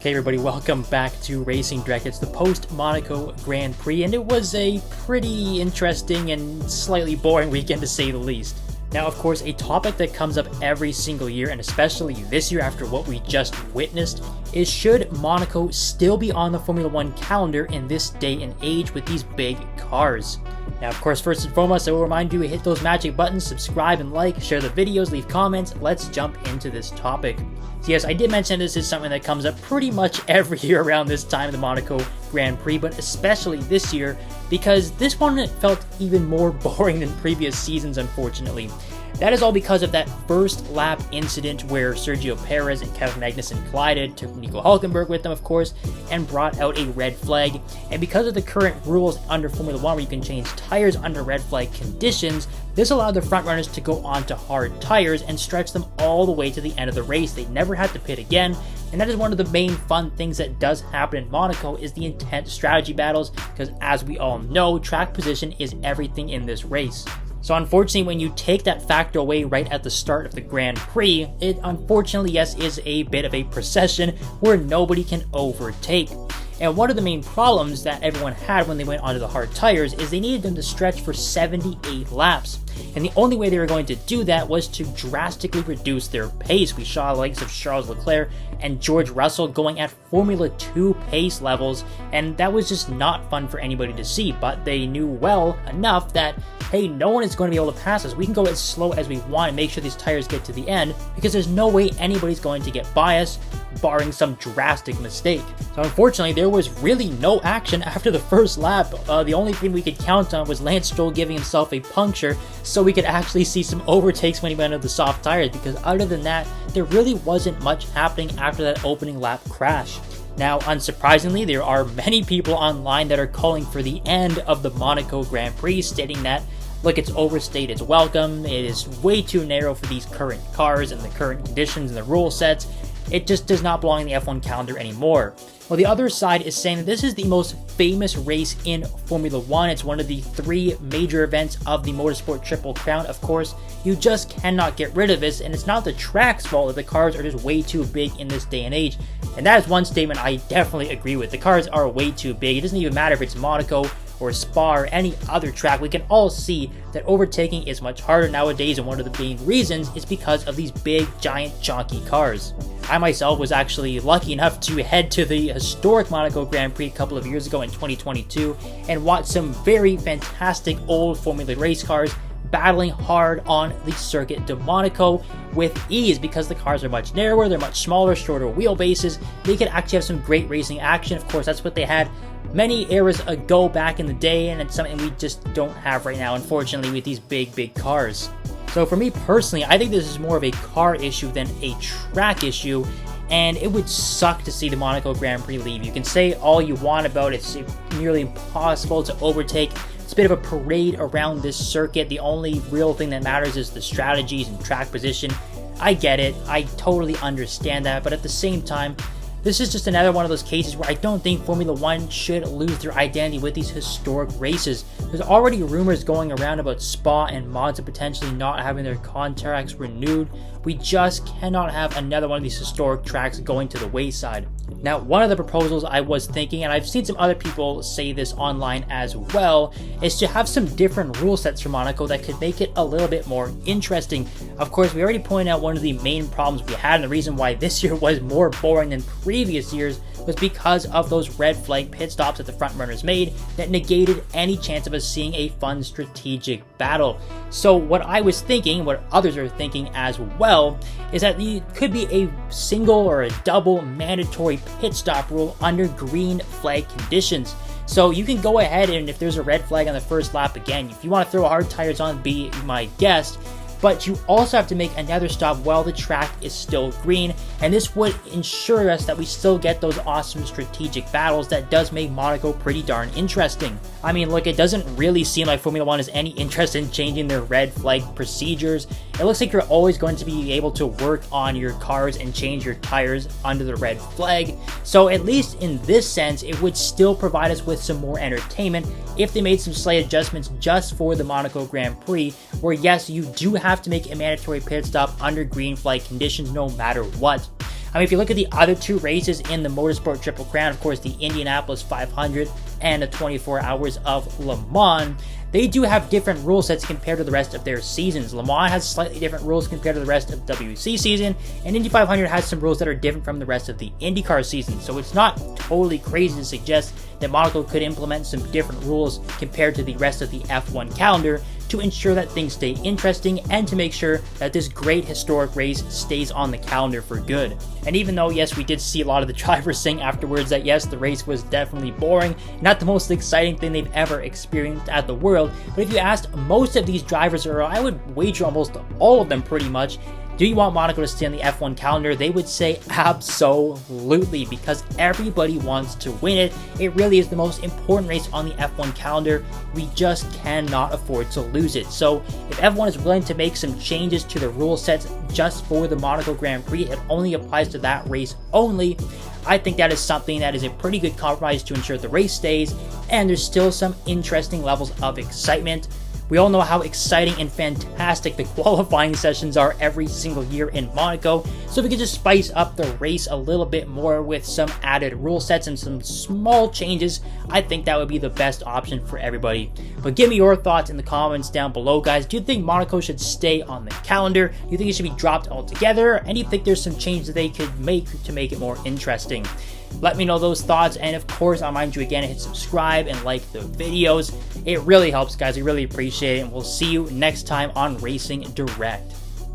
Hey everybody, welcome back to Racing Direct. It's the post-Monaco Grand Prix, and it was a pretty interesting and slightly boring weekend to say the least. Now, of course, a topic that comes up every single year, and especially this year after what we just witnessed, is should Monaco still be on the Formula 1 calendar in this day and age with these big cars? Now, of course, first and foremost, I will remind you to hit those magic buttons, subscribe and like, share the videos, leave comments. Let's jump into this topic. So yes, I did mention this is something that comes up pretty much every year around this time of the Monaco Grand Prix, but especially this year, because this one felt even more boring than previous seasons, unfortunately. That is all because of that first lap incident where Sergio Perez and Kevin Magnussen collided, took Nico Hülkenberg with them, of course, and brought out a red flag. And because of the current rules under Formula 1 where you can change tires under red flag conditions, this allowed the front runners to go onto hard tires and stretch them all the way to the end of the race. They never had to pit again, and that is one of the main fun things that does happen in Monaco is the intense strategy battles, because as we all know, track position is everything in this race. So unfortunately, when you take that factor away right at the start of the Grand Prix, it unfortunately, yes, is a bit of a procession where nobody can overtake. And one of the main problems that everyone had when they went onto the hard tires is they needed them to stretch for 78 laps. And the only way they were going to do that was to drastically reduce their pace. We saw the likes of Charles Leclerc and George Russell going at Formula 2 pace levels, and that was just not fun for anybody to see. But they knew well enough that, hey, no one is going to be able to pass us. We can go as slow as we want and make sure these tires get to the end, because there's no way anybody's going to get by us, barring some drastic mistake. So unfortunately, there was really no action after the first lap. The only thing we could count on was Lance Stroll giving himself a puncture so we could actually see some overtakes when he went into the soft tires, because other than that, there really wasn't much happening after that opening lap crash. Now, unsurprisingly, there are many people online that are calling for the end of the Monaco Grand Prix, stating that, look, it's overstayed its welcome, it is way too narrow for these current cars and the current conditions and the rule sets, it just does not belong in the F1 calendar anymore. Well, the other side is saying that this is the most famous race in Formula 1. It's one of the three major events of the Motorsport Triple Crown. Of course, you just cannot get rid of this, and it's not the track's fault that the cars are just way too big in this day and age. And that is one statement I definitely agree with. The cars are way too big. It doesn't even matter if it's Monaco or Spa or any other track. We can all see that overtaking is much harder nowadays, and one of the main reasons is because of these big, giant, chonky cars. I myself was actually lucky enough to head to the historic Monaco Grand Prix a couple of years ago in 2022 and watch some very fantastic old Formula race cars battling hard on the Circuit de Monaco with ease, because the cars are much narrower, they're much smaller, shorter wheelbases. They could actually have some great racing action. Of course, that's what they had many eras ago back in the day, and it's something we just don't have right now, unfortunately, with these big cars. So for me personally, I think this is more of a car issue than a track issue, and it would suck to see the Monaco Grand Prix leave. You can say all you want about it, it's nearly impossible to overtake. It's a bit of a parade around this circuit. The only real thing that matters is the strategies and track position. I get it, I totally understand that, but at the same time, this is just another one of those cases where I don't think Formula 1 should lose their identity with these historic races. There's already rumors going around about Spa and Monza potentially not having their contracts renewed. We just cannot have another one of these historic tracks going to the wayside. Now, one of the proposals I was thinking, and I've seen some other people say this online as well, is to have some different rule sets for Monaco that could make it a little bit more interesting. Of course, we already pointed out one of the main problems we had, and the reason why this year was more boring than previous years was because of those red flag pit stops that the front runners made that negated any chance of us seeing a fun strategic battle. So what I was thinking, what others are thinking as well, is that there could be a single or a double mandatory pit stop rule under green flag conditions. So you can go ahead, and if there's a red flag on the first lap, again, if you want to throw hard tires on, be my guest, but you also have to make another stop while the track is still green, and this would ensure us that we still get those awesome strategic battles that does make Monaco pretty darn interesting. I mean, look, it doesn't really seem like Formula 1 has any interest in changing their red flag procedures. It looks like you're always going to be able to work on your cars and change your tires under the red flag. So at least in this sense, it would still provide us with some more entertainment if they made some slight adjustments just for the Monaco Grand Prix, where yes, you do have to make a mandatory pit stop under green flag conditions no matter what. I mean, if you look at the other two races in the Motorsport Triple Crown, of course, the Indianapolis 500 and the 24 Hours of Le Mans, they do have different rule sets compared to the rest of their seasons. Le Mans has slightly different rules compared to the rest of the WC season, and Indy 500 has some rules that are different from the rest of the IndyCar season. So it's not totally crazy to suggest that Monaco could implement some different rules compared to the rest of the F1 calendar to ensure that things stay interesting and to make sure that this great historic race stays on the calendar for good. And even though, yes, we did see a lot of the drivers saying afterwards that yes, the race was definitely boring, not the most exciting thing they've ever experienced at the World, but if you asked most of these drivers, or I would wager almost all of them pretty much, do you want Monaco to stay on the F1 calendar? They would say absolutely, because everybody wants to win it. It really is the most important race on the F1 calendar. We just cannot afford to lose it. So if F1 is willing to make some changes to the rule sets just for the Monaco Grand Prix, it only applies to that race only. I think that is something that is a pretty good compromise to ensure the race stays, and there's still some interesting levels of excitement. We all know how exciting and fantastic the qualifying sessions are every single year in Monaco, so if we could just spice up the race a little bit more with some added rule sets and some small changes, I think that would be the best option for everybody. But give me your thoughts in the comments down below, guys. Do you think Monaco should stay on the calendar? Do you think it should be dropped altogether? And do you think there's some changes that they could make to make it more interesting? Let me know those thoughts, and of course, I'll remind you again to hit subscribe and like the videos. It really helps, guys. We really appreciate it, and we'll see you next time on Racing Direct.